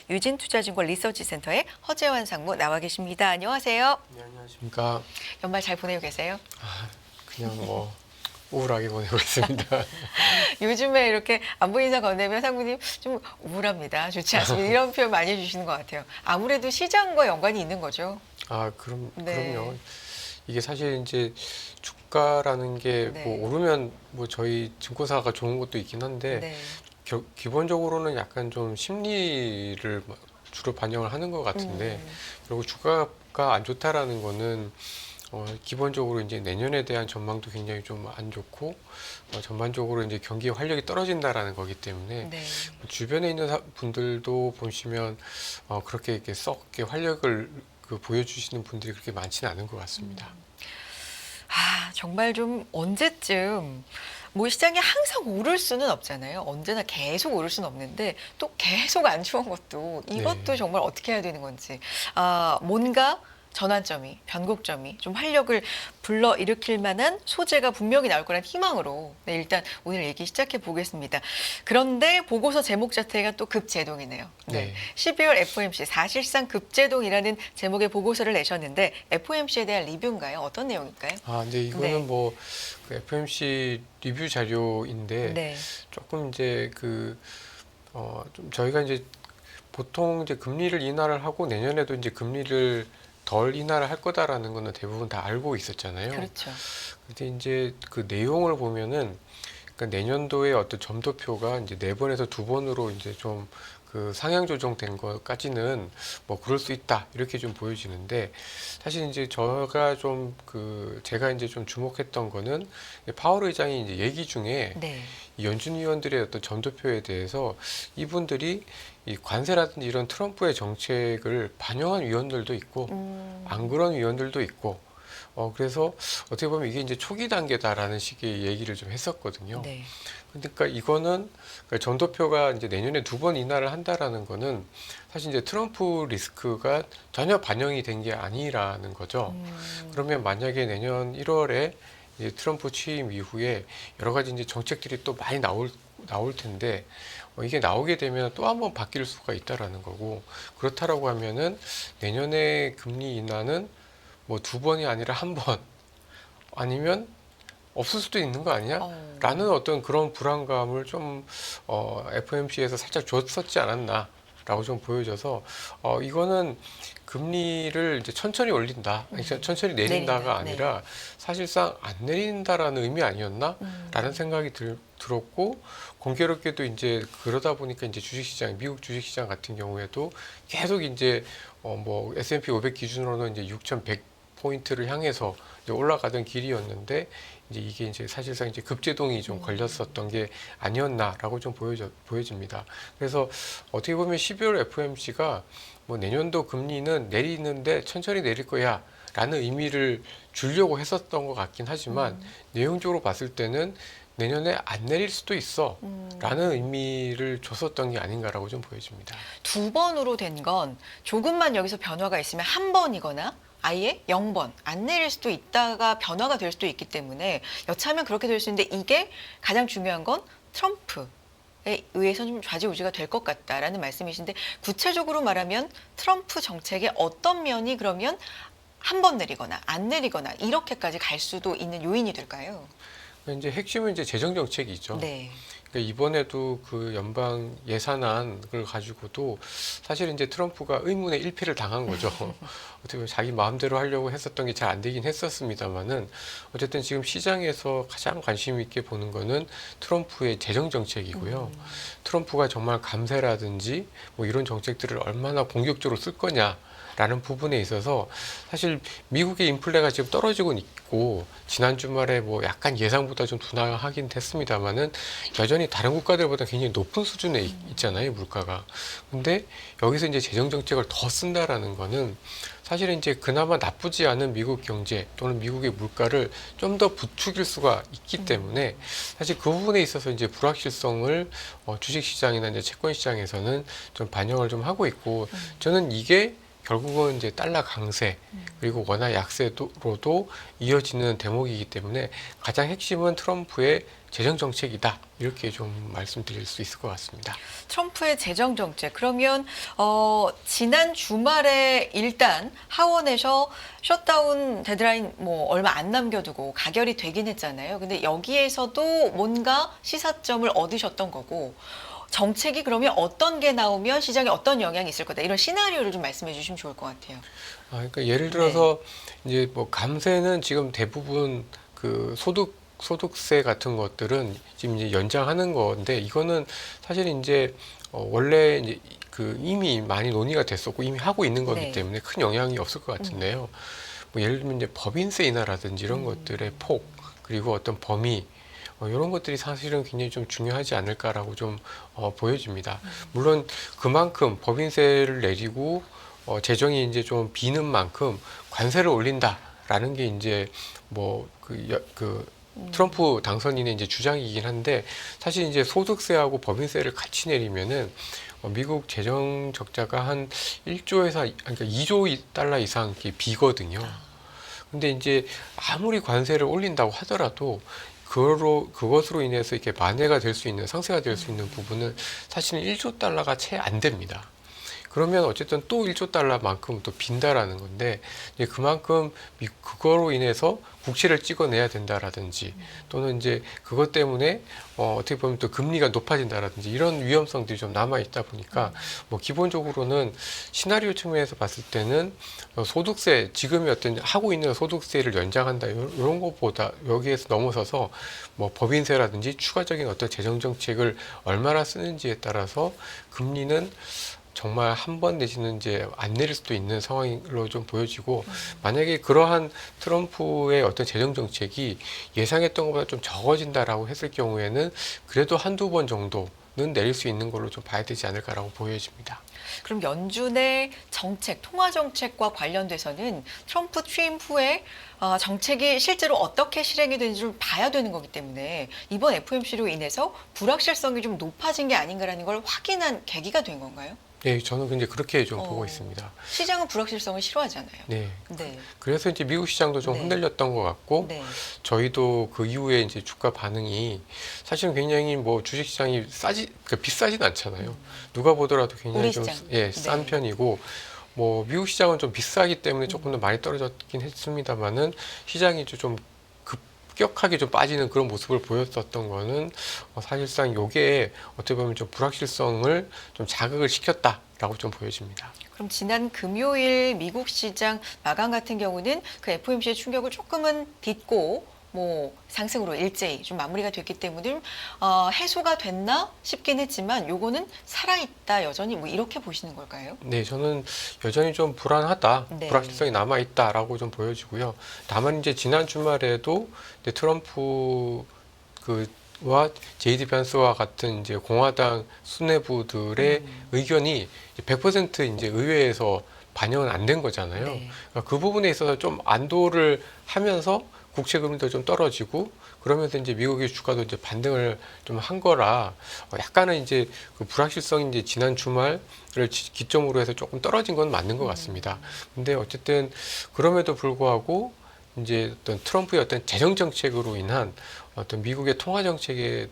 유진투자증권 리서치센터의 허재환 상무 나와 계십니다. 안녕하세요. 네, 안녕하십니까. 연말 잘 보내고 계세요? 그냥 뭐 우울하게 보내고 있습니다. 요즘에 이렇게 안부 인사 건네면 상무님 좀 우울합니다. 좋지 않습니다. 이런 표현 많이 해주시는 것 같아요. 아무래도 시장과 연관이 있는 거죠. 그럼요. 네. 이게 사실 이제 주가라는 게 네. 뭐 오르면 뭐 저희 증권사가 좋은 것도 있긴 한데 네. 기본적으로는 약간 좀 심리를 주로 반영을 하는 것 같은데, 그리고 주가가 안 좋다라는 거는 기본적으로 이제 내년에 대한 전망도 굉장히 좀 안 좋고, 전반적으로 이제 경기 활력이 떨어진다라는 거기 때문에 네. 주변에 있는 분들도 보시면 그렇게 이렇게 썩 이렇게 활력을 보여주시는 분들이 그렇게 많지는 않은 것 같습니다. 정말 좀 언제쯤 뭐 시장이 항상 오를 수는 없잖아요. 언제나 계속 오를 수는 없는데 또 계속 안 좋은 것도 이것도 네. 정말 어떻게 해야 되는 건지 뭔가 전환점이 변곡점이 좀 활력을 불러일으킬 만한 소재가 분명히 나올 거란 희망으로 일단 오늘 얘기 시작해 보겠습니다. 그런데 보고서 제목 자체가 또 급제동이네요. 네. 12월 FOMC 사실상 급제동이라는 제목의 보고서를 내셨는데 FOMC에 대한 리뷰인가요? 어떤 내용일까요? 근데 이거는 네. 뭐 FOMC 리뷰 자료인데 네. 조금 이제 좀 저희가 이제 보통 이제 금리를 인하를 하고 내년에도 이제 금리를 덜 인하를 할 거다라는 거는 대부분 다 알고 있었잖아요. 그렇죠. 근데 이제 그 내용을 보면은, 그러니까 내년도에 어떤 점도표가 이제 4번에서 2번으로 이제 좀 상향 조정된 것까지는 뭐 그럴 수 있다 이렇게 좀 보여지는데, 사실 이제 제가 이제 좀 주목했던 거는 파월 의장이 이제 얘기 중에 네. 이 연준 위원들의 어떤 점도표에 대해서 이분들이 이 관세라든지 이런 트럼프의 정책을 반영한 위원들도 있고 안 그런 위원들도 있고, 그래서 어떻게 보면 이게 이제 초기 단계다라는 식의 얘기를 좀 했었거든요. 네. 그러니까 이거는, 그러니까 전도표가 이제 내년에 2번 인하를 한다라는 거는 사실 이제 트럼프 리스크가 전혀 반영이 된 게 아니라는 거죠. 그러면 만약에 내년 1월에 이제 트럼프 취임 이후에 여러 가지 이제 정책들이 또 많이 나올 텐데, 이게 나오게 되면 또 한 번 바뀔 수가 있다라는 거고, 그렇다라고 하면은 내년에 금리 인하는 뭐 2번이 아니라 1번, 아니면 없을 수도 있는 거 아니야? 라는 어떤 그런 불안감을 좀 FOMC에서 살짝 줬었지 않았나 라고 좀 보여져서, 이거는 금리를 이제 천천히 올린다, 아니, 천천히 내린다가 내린다. 네. 아니라 사실상 안 내린다라는 의미 아니었나? 라는 생각이 들었고, 공교롭게도 이제 그러다 보니까 이제 주식시장, 미국 주식시장 같은 경우에도 계속 이제 뭐 S&P 500 기준으로는 이제 6,100 포인트를 향해서 이제 올라가던 길이었는데, 이제 이게 이제 사실상 이제 급제동이 좀 걸렸었던 게 아니었나라고 좀 보여집니다. 그래서 어떻게 보면 12월 FOMC가 뭐 내년도 금리는 내리는데 천천히 내릴 거야 라는 의미를 주려고 했었던 것 같긴 하지만, 내용적으로 봤을 때는 내년에 안 내릴 수도 있어 라는 의미를 줬었던 게 아닌가라고 좀 보여집니다. 2번으로 된 건 조금만 여기서 변화가 있으면 1번이거나 아예 0번 안 내릴 수도 있다가 변화가 될 수도 있기 때문에 여차하면 그렇게 될 수 있는데 이게 가장 중요한 건 트럼프에 의해서 좀 좌지우지가 될 것 같다라는 말씀이신데 구체적으로 말하면 트럼프 정책의 어떤 면이 그러면 1번 내리거나 안 내리거나 이렇게까지 갈 수도 있는 요인이 될까요? 이제 핵심은 이제 재정 정책이죠. 네. 그러니까 이번에도 그 연방 예산안을 가지고도 사실 이제 트럼프가 의문의 일패를 당한 거죠. 어떻게 보면 자기 마음대로 하려고 했었던 게 잘 안 되긴 했었습니다만은, 어쨌든 지금 시장에서 가장 관심 있게 보는 거는 트럼프의 재정 정책이고요. 트럼프가 정말 감세라든지 뭐 이런 정책들을 얼마나 공격적으로 쓸 거냐 라는 부분에 있어서 사실 미국의 인플레가 지금 떨어지고 있고, 지난 주말에 뭐 약간 예상보다 좀 둔화하긴 했습니다만은 여전히 다른 국가들보다 굉장히 높은 수준에 있잖아요, 물가가. 근데 여기서 이제 재정 정책을 더 쓴다라는 거는 사실은 이제 그나마 나쁘지 않은 미국 경제 또는 미국의 물가를 좀 더 부추길 수가 있기 때문에, 사실 그 부분에 있어서 이제 불확실성을 주식 시장이나 이제 채권 시장에서는 좀 반영을 좀 하고 있고, 저는 이게 결국은 이제 달러 강세 그리고 원화 약세로도 이어지는 대목이기 때문에 가장 핵심은 트럼프의 재정 정책이다. 이렇게 좀 말씀드릴 수 있을 것 같습니다. 트럼프의 재정 정책. 그러면 지난 주말에 일단 하원에서 셧다운 데드라인 뭐 얼마 안 남겨두고 가결이 되긴 했잖아요. 근데 여기에서도 뭔가 시사점을 얻으셨던 거고 정책이 그러면 어떤 게 나오면 시장에 어떤 영향이 있을 거다. 이런 시나리오를 좀 말씀해 주시면 좋을 것 같아요. 그러니까 예를 들어서 이제 뭐 감세는 지금 대부분 그 소득세 같은 것들은 지금 이제 연장하는 건데 이거는 사실 이제 원래 이제 그 이미 많이 논의가 됐었고 이미 하고 있는 거기 네. 때문에 큰 영향이 없을 것 같은데요. 뭐 예를 들면 이제 법인세 인하라든지 이런 것들의 폭 그리고 어떤 범위 이런 것들이 사실은 굉장히 좀 중요하지 않을까라고 좀 보여집니다. 물론 그만큼 법인세를 내리고 재정이 이제 좀 비는 만큼 관세를 올린다라는 게 이제 뭐 트럼프 당선인의 이제 주장이긴 한데 사실 이제 소득세하고 법인세를 같이 내리면은 미국 재정 적자가 한 1조에서 그러니까 2조 달러 이상 이렇게 비거든요. 근데 이제 아무리 관세를 올린다고 하더라도 그것으로 인해서 이렇게 만회가 될 수 있는 상쇄가 될 수 있는 부분은 사실은 1조 달러가 채 안 됩니다. 그러면 어쨌든 또 1조 달러만큼 또 빈다라는 건데 이제 그만큼 그거로 인해서 국채를 찍어내야 된다라든지 또는 이제 그것 때문에 어떻게 보면 또 금리가 높아진다라든지 이런 위험성들이 좀 남아 있다 보니까 뭐 기본적으로는 시나리오 측면에서 봤을 때는 소득세 지금의 어떤 하고 있는 소득세를 연장한다 이런 것보다 여기에서 넘어서서 뭐 법인세라든지 추가적인 어떤 재정 정책을 얼마나 쓰는지에 따라서 금리는 정말 한 번 내지는 이제 안 내릴 수도 있는 상황으로 좀 보여지고 만약에 그러한 트럼프의 어떤 재정 정책이 예상했던 것보다 좀 적어진다라고 했을 경우에는 그래도 한두 번 정도는 내릴 수 있는 걸로 좀 봐야 되지 않을까라고 보여집니다. 그럼 연준의 정책, 통화 정책과 관련돼서는 트럼프 취임 후에 정책이 실제로 어떻게 실행이 되는지 좀 봐야 되는 거기 때문에 이번 FOMC로 인해서 불확실성이 좀 높아진 게 아닌가라는 걸 확인한 계기가 된 건가요? 네, 저는 이제 그렇게 좀 보고 있습니다. 시장은 불확실성을 싫어하잖아요. 네. 네. 그래서 이제 미국 시장도 좀 네. 흔들렸던 것 같고, 네. 저희도 그 이후에 이제 주가 반응이 사실은 굉장히 뭐 주식 시장이 그러니까 비싸진 않잖아요. 누가 보더라도 굉장히 우리 좀 시장. 싼 네. 편이고, 뭐 미국 시장은 좀 비싸기 때문에 조금 더 많이 떨어졌긴 했습니다만은 시장이 좀 급격하게 좀 빠지는 그런 모습을 보였었던 거는 사실상 요게 어떻게 보면 좀 불확실성을 좀 자극을 시켰다라고 좀 보여집니다. 그럼 지난 금요일 미국 시장 마감 같은 경우는 그 FOMC의 충격을 조금은 딛고 뭐 상승으로 일제히 좀 마무리가 됐기 때문에 해소가 됐나 싶긴 했지만 요거는 살아있다 여전히 뭐 이렇게 보시는 걸까요? 네, 저는 여전히 좀 불안하다, 네. 불확실성이 남아있다라고 좀 보여지고요. 다만 이제 지난 주말에도 이제 트럼프 와 제이디 밴스와 같은 이제 공화당 수뇌부들의 의견이 100% 이제 의회에서 반영은 안 된 거잖아요. 네. 그러니까 그 부분에 있어서 좀 안도를 하면서 국채 금리도 좀 떨어지고 그러면서 이제 미국의 주가도 이제 반등을 좀 한 거라 약간은 이제 그 불확실성이 이제 지난 주말을 기점으로 해서 조금 떨어진 건 맞는 것 같습니다. 근데 어쨌든 그럼에도 불구하고 이제 어떤 트럼프의 어떤 재정 정책으로 인한 어떤 미국의 통화 정책의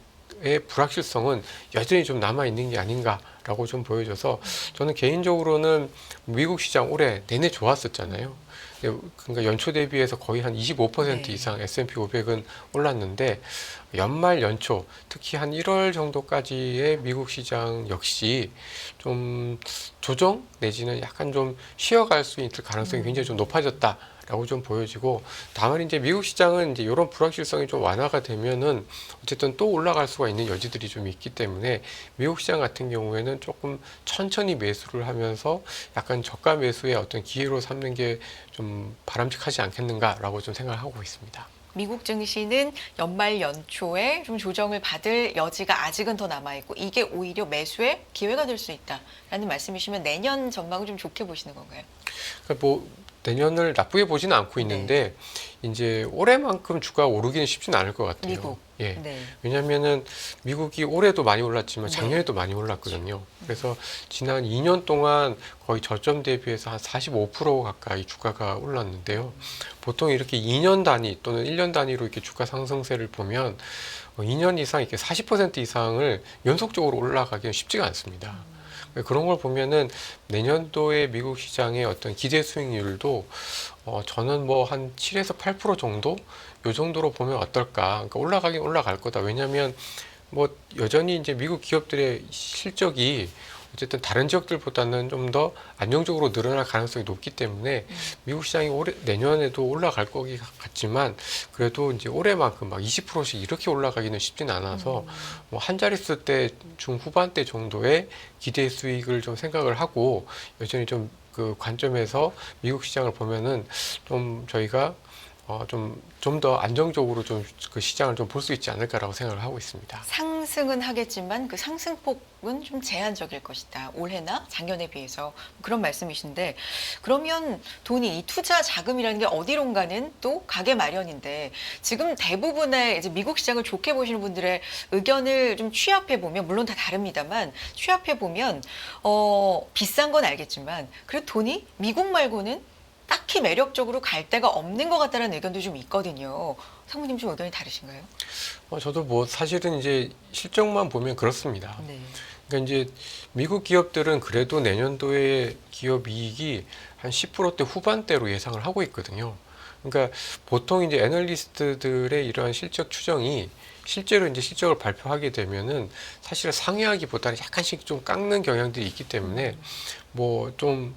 불확실성은 여전히 좀 남아 있는 게 아닌가라고 좀 보여져서 저는 개인적으로는 미국 시장 올해 내내 좋았었잖아요. 그러니까 연초 대비해서 거의 한 25% 네. 이상 S&P 500은 올랐는데 연말 연초 특히 한 1월 정도까지의 미국 시장 역시 좀 조정 내지는 약간 좀 쉬어갈 수 있을 가능성이 굉장히 좀 높아졌다. 라고 좀 보여지고 다만 이제 미국 시장은 이제 이런 불확실성이 좀 완화가 되면은 어쨌든 또 올라갈 수가 있는 여지들이 좀 있기 때문에 미국 시장 같은 경우에는 조금 천천히 매수를 하면서 약간 저가 매수의 어떤 기회로 삼는 게 좀 바람직하지 않겠는가라고 좀 생각을 하고 있습니다. 미국 증시는 연말 연초에 좀 조정을 받을 여지가 아직은 더 남아있고 이게 오히려 매수의 기회가 될 수 있다라는 말씀이시면 내년 전망을 좀 좋게 보시는 건가요? 그러니까 뭐 내년을 나쁘게 보지는 않고 있는데 이제 올해만큼 주가가 오르기는 쉽지는 않을 것 같아요. 미국. 예. 네. 왜냐하면은 미국이 올해도 많이 올랐지만 네. 작년에도 많이 올랐거든요. 그래서 지난 2년 동안 거의 저점 대비해서 한 45% 가까이 주가가 올랐는데요. 보통 이렇게 2년 단위 또는 1년 단위로 이렇게 주가 상승세를 보면 2년 이상 이렇게 40% 이상을 연속적으로 올라가기는 쉽지가 않습니다. 그런 걸 보면은 내년도에 미국 시장의 어떤 기대 수익률도 저는 뭐 한 7에서 8% 정도 요 정도로 보면 어떨까? 그러니까 올라가긴 올라갈 거다. 왜냐하면 뭐 여전히 이제 미국 기업들의 실적이 어쨌든 다른 지역들보다는 좀 더 안정적으로 늘어날 가능성이 높기 때문에 미국 시장이 내년에도 올라갈 것 같지만 그래도 이제 올해만큼 막 20%씩 이렇게 올라가기는 쉽지는 않아서 뭐 한 자릿수 때 중후반대 정도의 기대 수익을 좀 생각을 하고 여전히 좀 그 관점에서 미국 시장을 보면은 좀 저희가 좀 더 안정적으로 좀 그 시장을 좀 볼 수 있지 않을까라고 생각을 하고 있습니다. 상승은 하겠지만 그 상승폭은 좀 제한적일 것이다. 올해나 작년에 비해서 그런 말씀이신데 그러면 돈이 이 투자 자금이라는 게 어디론가는 또 가게 마련인데 지금 대부분의 이제 미국 시장을 좋게 보시는 분들의 의견을 좀 취합해 보면 물론 다 다릅니다만 취합해 보면 비싼 건 알겠지만 그래도 돈이 미국 말고는 딱히 매력적으로 갈 데가 없는 것 같다는 의견도 좀 있거든요. 상무님 좀 의견이 다르신가요? 저도 뭐 사실은 이제 실적만 보면 그렇습니다. 네. 그러니까 이제 미국 기업들은 그래도 내년도에 기업 이익이 한 10%대 후반대로 예상을 하고 있거든요. 그러니까 보통 이제 애널리스트들의 이러한 실적 추정이 실제로 이제 실적을 발표하게 되면은 사실은 상회하기보다는 약간씩 좀 깎는 경향들이 있기 때문에 뭐 좀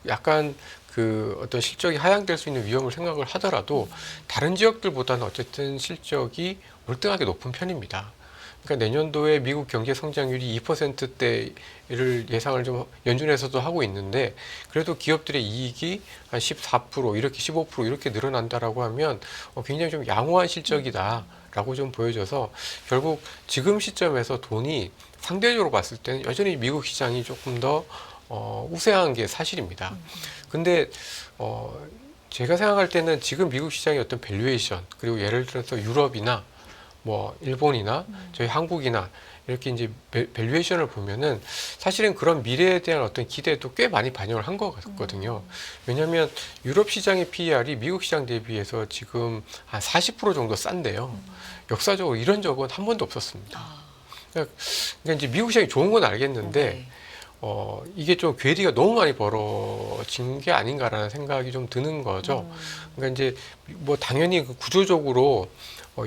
약간 그 어떤 실적이 하향될 수 있는 위험을 생각을 하더라도 다른 지역들보다는 어쨌든 실적이 월등하게 높은 편입니다. 그러니까 내년도에 미국 경제 성장률이 2%대를 예상을 좀 연준에서도 하고 있는데 그래도 기업들의 이익이 한 14% 이렇게 15% 이렇게 늘어난다라고 하면 굉장히 좀 양호한 실적이다라고 좀 보여져서 결국 지금 시점에서 돈이 상대적으로 봤을 때는 여전히 미국 시장이 조금 더 우세한 게 사실입니다. 근데 제가 생각할 때는 지금 미국 시장의 어떤 밸류에이션 그리고 예를 들어서 유럽이나 뭐 일본이나 저희 한국이나 이렇게 이제 밸류에이션을 보면은 사실은 그런 미래에 대한 어떤 기대도 꽤 많이 반영을 한 것 같거든요. 왜냐하면 유럽 시장의 PER이 미국 시장 대비해서 지금 한 40% 정도 싼데요. 역사적으로 이런 적은 한 번도 없었습니다. 그러니까 이제 미국 시장이 좋은 건 알겠는데 네. 이게 좀 괴리가 너무 많이 벌어진 게 아닌가라는 생각이 좀 드는 거죠. 그러니까 이제 뭐 당연히 그 구조적으로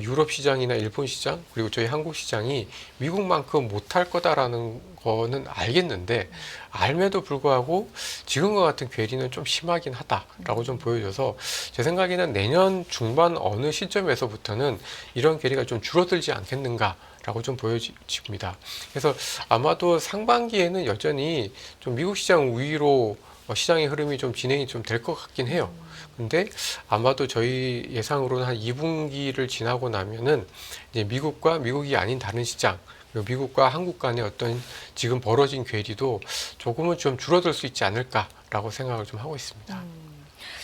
유럽 시장이나 일본 시장 그리고 저희 한국 시장이 미국만큼 못할 거다라는 거는 알겠는데 알매도 불구하고 지금과 같은 괴리는 좀 심하긴 하다라고 좀 보여져서 제 생각에는 내년 중반 어느 시점에서부터는 이런 괴리가 좀 줄어들지 않겠는가 라고 좀 보여집니다. 그래서 아마도 상반기에는 여전히 좀 미국 시장 우위로 시장의 흐름이 좀 진행이 좀 될 것 같긴 해요. 근데 아마도 저희 예상으로는 한 2분기를 지나고 나면은 이제 미국과 미국이 아닌 다른 시장 그리고 미국과 한국 간의 어떤 지금 벌어진 괴리도 조금은 좀 줄어들 수 있지 않을까라고 생각을 좀 하고 있습니다.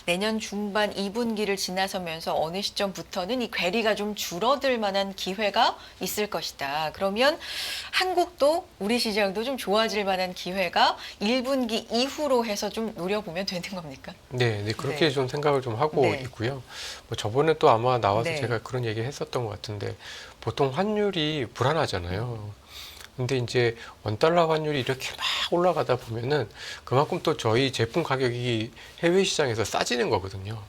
내년 중반 2분기를 지나서면서 어느 시점부터는 이 괴리가 좀 줄어들 만한 기회가 있을 것이다. 그러면 한국도 우리 시장도 좀 좋아질 만한 기회가 1분기 이후로 해서 좀 노려보면 되는 겁니까? 네, 네 그렇게 네. 좀 생각을 좀 하고 네. 있고요. 뭐 저번에 또 아마 나와서 네. 제가 그런 얘기 했었던 것 같은데 보통 환율이 불안하잖아요. 근데 이제 원달러 환율이 이렇게 막 올라가다 보면은 그만큼 또 저희 제품 가격이 해외 시장에서 싸지는 거거든요.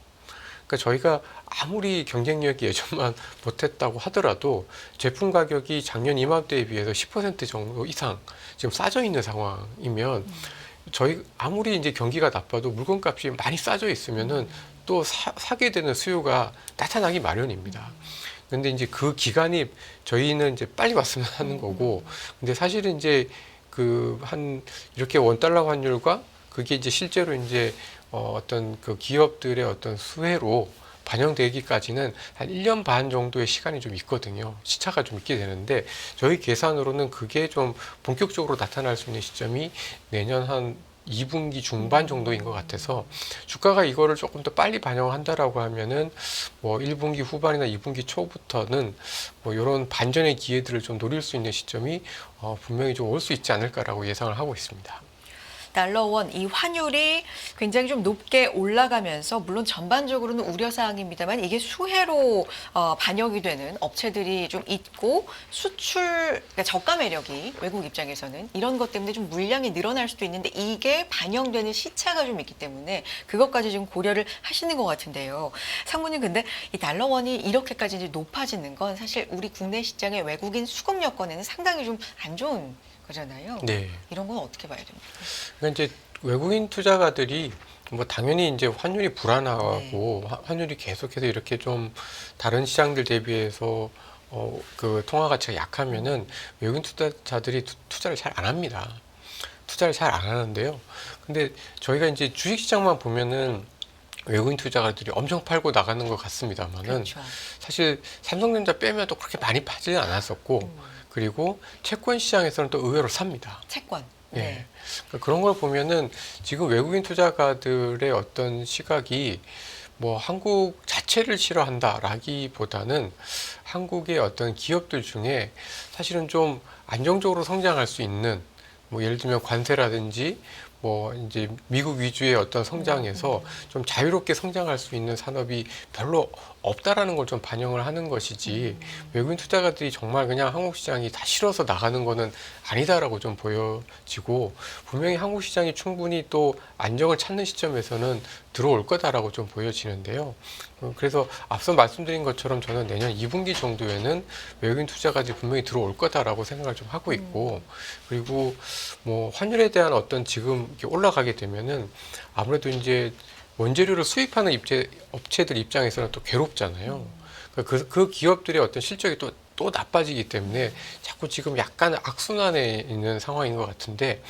그러니까 저희가 아무리 경쟁력이 예전만 못했다고 하더라도 제품 가격이 작년 이맘때에 비해서 10% 정도 이상 지금 싸져 있는 상황이면 저희 아무리 이제 경기가 나빠도 물건값이 많이 싸져 있으면은 또 사게 되는 수요가 나타나기 마련입니다. 근데 이제 그 기간이 저희는 이제 빨리 왔으면 하는 거고, 근데 사실은 이제 그 한 이렇게 원달러 환율과 그게 이제 실제로 이제 어떤 그 기업들의 어떤 수혜로 반영되기까지는 한 1년 반 정도의 시간이 좀 있거든요. 시차가 좀 있게 되는데 저희 계산으로는 그게 좀 본격적으로 나타날 수 있는 시점이 내년 한 2분기 중반 정도인 것 같아서 주가가 이거를 조금 더 빨리 반영한다라고 하면은 뭐 1분기 후반이나 2분기 초부터는 뭐 이런 반전의 기회들을 좀 노릴 수 있는 시점이 분명히 좀 올 수 있지 않을까라고 예상을 하고 있습니다. 달러원 이 환율이 굉장히 좀 높게 올라가면서 물론 전반적으로는 우려사항입니다만 이게 수혜로 반영이 되는 업체들이 좀 있고 수출 그러니까 저가 매력이 외국 입장에서는 이런 것 때문에 좀 물량이 늘어날 수도 있는데 이게 반영되는 시차가 좀 있기 때문에 그것까지 좀 고려를 하시는 것 같은데요. 상무님 근데 이 달러원이 이렇게까지 이제 높아지는 건 사실 우리 국내 시장의 외국인 수급 여건에는 상당히 좀 안 좋은 거잖아요. 네. 이런 건 어떻게 봐야 됩니까? 그러니까 이제 외국인 투자가들이 뭐 당연히 이제 환율이 불안하고 환율이 계속해서 이렇게 좀 다른 시장들 대비해서 그 통화 가치가 약하면은 외국인 투자자들이 투자를 잘 안 합니다. 투자를 잘 안 하는데요. 근데 저희가 이제 주식시장만 보면은 외국인 투자가들이 엄청 팔고 나가는 것 같습니다만은 그렇죠. 사실 삼성전자 빼면 또 그렇게 많이 파지는 않았었고 그리고 채권 시장에서는 또 의외로 삽니다. 채권. 예. 네. 그러니까 그런 걸 보면은 지금 외국인 투자가들의 어떤 시각이 뭐 한국 자체를 싫어한다라기보다는 한국의 어떤 기업들 중에 사실은 좀 안정적으로 성장할 수 있는 뭐 예를 들면 관세라든지 뭐 이제 미국 위주의 어떤 성장에서 좀 자유롭게 성장할 수 있는 산업이 별로 없다라는 걸 좀 반영을 하는 것이지 외국인 투자가들이 정말 그냥 한국 시장이 다 싫어서 나가는 거는 아니다라고 좀 보여지고 분명히 한국 시장이 충분히 또 안정을 찾는 시점에서는 들어올 거다라고 좀 보여지는데요. 그래서 앞서 말씀드린 것처럼 저는 내년 2분기 정도에는 외국인 투자가들이 분명히 들어올 거다라고 생각을 좀 하고 있고 그리고 뭐 환율에 대한 어떤 지금 이렇게 올라가게 되면은 아무래도 이제 원재료를 수입하는 업체들 입장에서는 또 괴롭잖아요. 그 기업들의 어떤 실적이 또 나빠지기 때문에 자꾸 지금 약간 악순환에 있는 상황인 것 같은데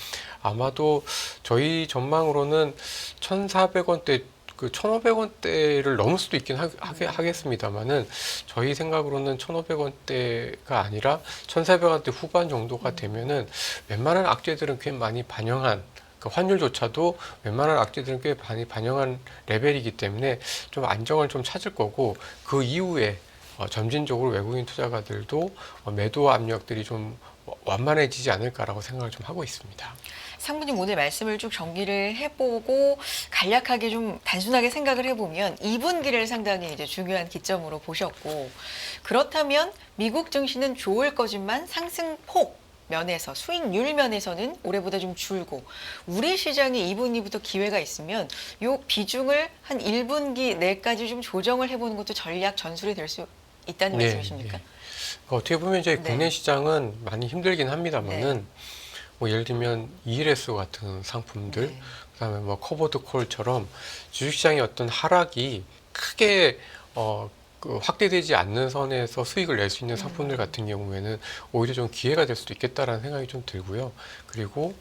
아마도 저희 전망으로는 1,400원대 그 1,500원대를 넘을 수도 있긴 하겠습니다만은 저희 생각으로는 1,500원대가 아니라 1,400원대 후반 정도가 되면은 웬만한 악재들은 꽤 많이 반영한 그 환율조차도 웬만한 악재들은 꽤 많이 반영한 레벨이기 때문에 좀 안정을 좀 찾을 거고 그 이후에 점진적으로 외국인 투자가들도 매도 압력들이 좀 완만해지지 않을까라고 생각을 좀 하고 있습니다. 상무님 오늘 말씀을 쭉 정리를 해보고 간략하게 좀 단순하게 생각을 해보면 2분기를 상당히 이제 중요한 기점으로 보셨고 그렇다면 미국 증시는 좋을 거지만 상승폭 면에서 수익률 면에서는 올해보다 좀 줄고 우리 시장이 2분기부터 기회가 있으면 요 비중을 한 1분기 내까지 좀 조정을 해보는 것도 전략 전술이 될 수 있다는 말씀이십니까? 어떻게 보면 저희 네. 국내 시장은 많이 힘들긴 합니다만은 뭐 예를 들면 ELS 같은 상품들, 그다음에 뭐 커버드 콜처럼 주식시장의 어떤 하락이 크게 그 확대되지 않는 선에서 수익을 낼 수 있는 상품들 같은 경우에는 오히려 좀 기회가 될 수도 있겠다라는 생각이 좀 들고요. 그리고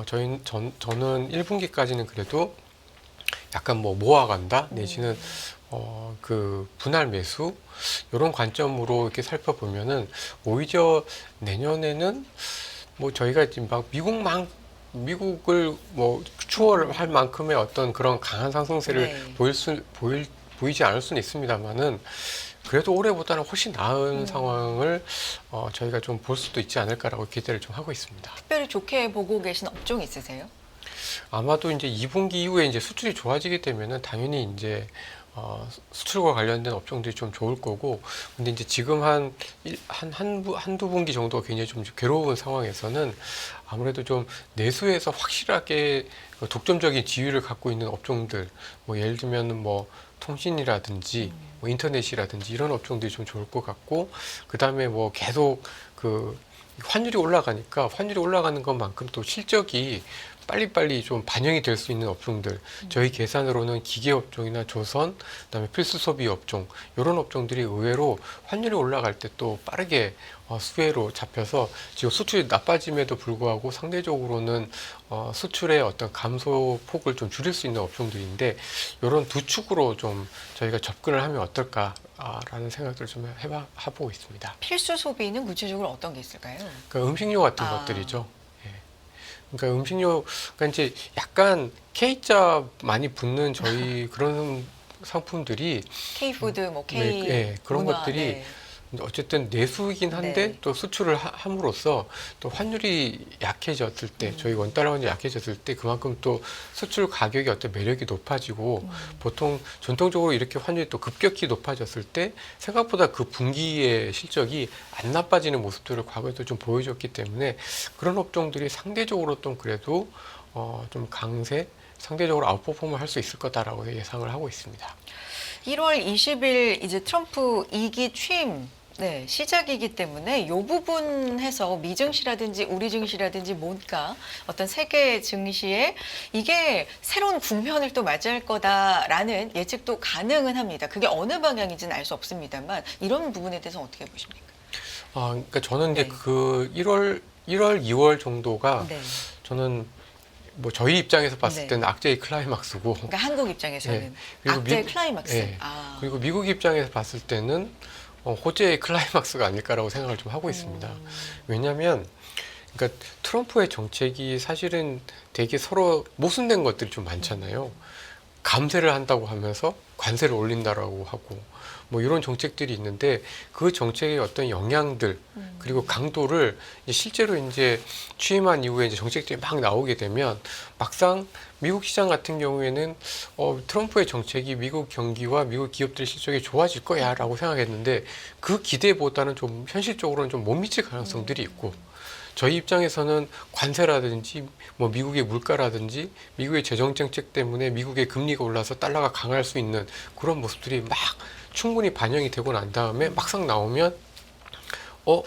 저는 1분기까지는 그래도 약간 뭐 모아간다 내지는 그 분할 매수 이런 관점으로 이렇게 살펴보면은 오히려 내년에는 뭐 저희가 지금 막 미국을 뭐 추월할 만큼의 어떤 그런 강한 상승세를 보이지 않을 수는 있습니다만은 그래도 올해보다는 훨씬 나은 상황을 저희가 좀 볼 수도 있지 않을까라고 기대를 좀 하고 있습니다. 특별히 좋게 보고 계신 업종 있으세요? 아마도 이제 2분기 이후에 이제 수출이 좋아지게 되면은 당연히 이제 수출과 관련된 업종들이 좀 좋을 거고, 근데 이제 지금 한두 분기 정도가 굉장히 좀 괴로운 상황에서는 아무래도 좀 내수에서 확실하게 독점적인 지위를 갖고 있는 업종들, 뭐 예를 들면 뭐 통신이라든지 뭐 인터넷이라든지 이런 업종들이 좀 좋을 것 같고, 그 다음에 뭐 계속 그 환율이 올라가니까 환율이 올라가는 것만큼 또 실적이 빨리빨리 좀 반영이 될 수 있는 업종들, 저희 계산으로는 기계 업종이나 조선, 그다음에 필수 소비 업종, 이런 업종들이 의외로 환율이 올라갈 때 또 빠르게 수혜로 잡혀서 지금 수출이 나빠짐에도 불구하고 상대적으로는 수출의 어떤 감소 폭을 좀 줄일 수 있는 업종들인데, 이런 두 축으로 좀 저희가 접근을 하면 어떨까라는 생각들을 좀 해보고 있습니다. 필수 소비는 구체적으로 어떤 게 있을까요? 그러니까 음식료 같은 것들이죠. 그러니까 음식료, 그러니까 이제 약간 K자 많이 붙는 저희 그런 상품들이 K푸드, 뭐 네, K 예, 그런 문화, 것들이 네. 어쨌든 내수이긴 한데 네. 또 수출을 함으로써 또 환율이 약해졌을 때 저희 원달러 환율이 약해졌을 때 그만큼 또 수출 가격의 어떤 매력이 높아지고 보통 전통적으로 이렇게 환율이 또 급격히 높아졌을 때 생각보다 그 분기의 실적이 안 나빠지는 모습들을 과거에도 좀 보여줬기 때문에 그런 업종들이 상대적으로 좀 그래도 좀 강세 상대적으로 아웃퍼폼을 할 수 있을 거다라고 예상을 하고 있습니다. 1월 20일 이제 트럼프 2기 취임 시작이기 때문에 이 부분 해서 미 증시라든지 우리 증시라든지 뭔가 어떤 세계 증시에 이게 새로운 국면을 또 맞이할 거다라는 예측도 가능은 합니다. 그게 어느 방향인지는 알 수 없습니다만 이런 부분에 대해서 어떻게 보십니까? 그러니까 저는 이제 네. 그 1월, 2월 정도가 네. 저는 뭐 저희 입장에서 봤을 네. 때는 악재의 클라이막스고 그러니까 한국 입장에서는 예. 그리고 악재 미국- 클라이막스. 예. 그리고 미국 입장에서 봤을 때는 호재의 클라이막스가 아닐까라고 생각을 좀 하고 있습니다. 왜냐하면 그러니까 트럼프의 정책이 사실은 되게 서로 모순된 것들이 좀 많잖아요. 감세를 한다고 하면서 관세를 올린다라고 하고 뭐 이런 정책들이 있는데 그 정책의 어떤 영향들 그리고 강도를 이제 실제로 이제 취임한 이후에 이제 정책들이 막 나오게 되면 막상 미국 시장 같은 경우에는 트럼프의 정책이 미국 경기와 미국 기업들의 실적이 좋아질 거야라고 생각했는데 그 기대보다는 좀 현실적으로는 좀 못 미칠 가능성들이 있고 저희 입장에서는 관세라든지 뭐 미국의 물가라든지 미국의 재정 정책 때문에 미국의 금리가 올라서 달러가 강할 수 있는 그런 모습들이 막 충분히 반영이 되고 난 다음에 막상 나오면 뭐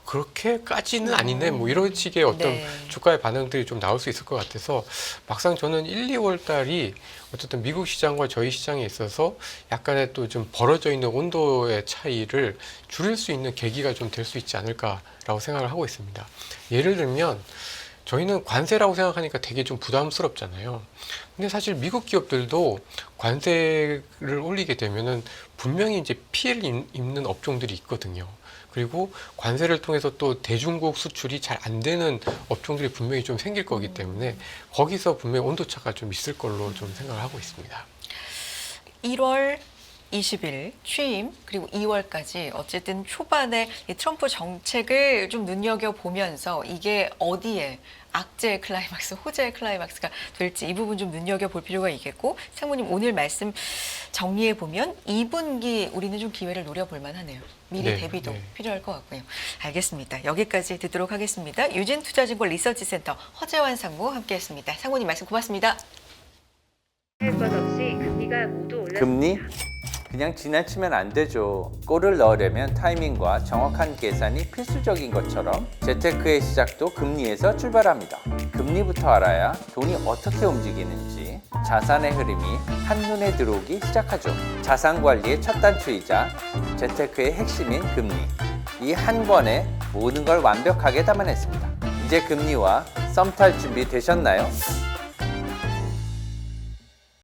그렇게까지는 아니네 뭐 이런 식의 어떤 네. 주가의 반응들이 좀 나올 수 있을 것 같아서 막상 저는 1, 2월 달이 어쨌든 미국 시장과 저희 시장에 있어서 약간의 또 좀 벌어져 있는 온도의 차이를 줄일 수 있는 계기가 좀 될 수 있지 않을까라고 생각을 하고 있습니다. 예를 들면 저희는 관세라고 생각하니까 되게 좀 부담스럽잖아요. 근데 사실 미국 기업들도 관세를 올리게 되면은 분명히 이제 피해를 입는 업종들이 있거든요. 그리고 관세를 통해서 또 대중국 수출이 잘 안 되는 업종들이 분명히 좀 생길 거기 때문에 거기서 분명히 온도차가 좀 있을 걸로 좀 생각을 하고 있습니다. 1월 20일 취임 그리고 2월까지 어쨌든 초반에 이 트럼프 정책을 좀 눈여겨보면서 이게 어디에 악재의 클라이막스, 호재의 클라이막스가 될지 이 부분 좀 눈여겨볼 필요가 있겠고 상무님 오늘 말씀 정리해보면 2분기 우리는 좀 기회를 노려볼 만하네요. 미리 네, 대비도 네. 필요할 것 같고요. 알겠습니다. 여기까지 듣도록 하겠습니다. 유진투자증권 리서치센터 허재환 상무 함께했습니다. 상무님 말씀 고맙습니다. 할 것 없이 금리가 모두 올랐습니다. 금리? 그냥 지나치면 안 되죠. 골을 넣으려면 타이밍과 정확한 계산이 필수적인 것처럼 재테크의 시작도 금리에서 출발합니다. 금리부터 알아야 돈이 어떻게 움직이는지 자산의 흐름이 한눈에 들어오기 시작하죠. 자산 관리의 첫 단추이자 재테크의 핵심인 금리. 이 한 권에 모든 걸 완벽하게 담아냈습니다. 이제 금리와 썸 탈 준비 되셨나요?